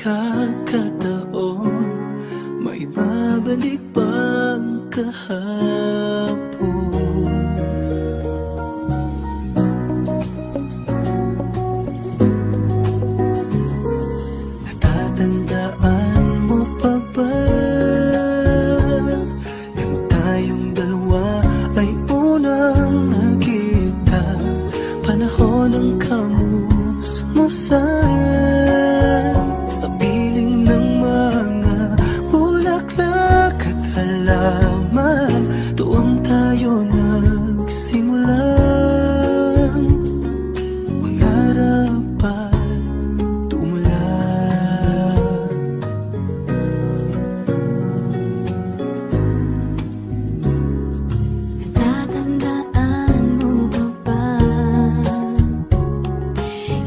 pagkakataon, may babalik bang kahapon? Natatandaan mo pa ba nang tayong dalawa ay unang nagkita? Panahon ng kamusmusan sa piling ng mga bulaklak at halaman. Doon tayo nagsimulang mangarap at tumulan. Natatandaan mo ba ba?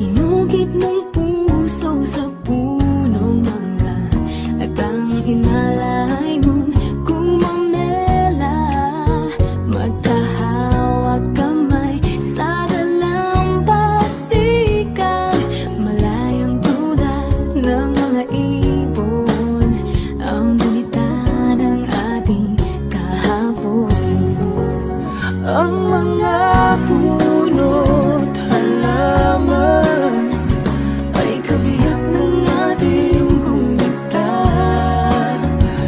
Inugit mong puso sa punong mangga at ang inalay mong gumamela. Magkahawak kamay sa dalampasigan, malayang tulad ng mga ibon ang gunita ng ating kahapon. Ang mga puno't halaman ay kabiyak ng ating gunita.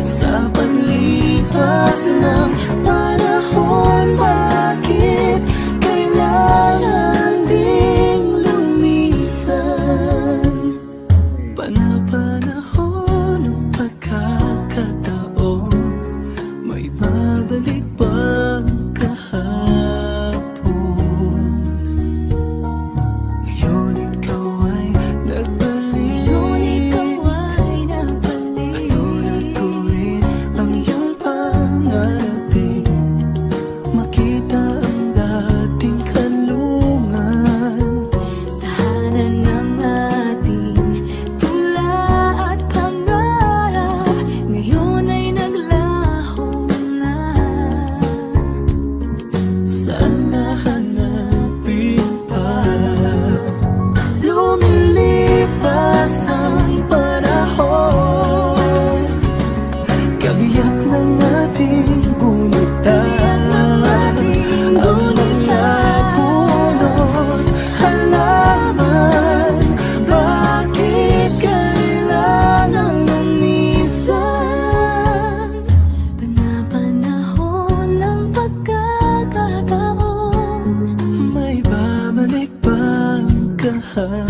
Sa paglipas ng panahon, bakit kailangan ding lumisan? Panapanahon ng pagkakataon, may babalik bang kahapon? Ngayon ikaw ay nagbalik, at tulad ko rin ang iyong pangarapin. Makita ang dating kanlungan, Tahanan ng ating tula at pangarap, ngayon ay naglaho na. saan nahanapin pa? Lumilipas ang panahon, kabiyak ng ating gunita. Ang mga puno't halaman, bakit kailangan lumisan? Panapanahon ng pagkakataon, May babalik bang kahapon?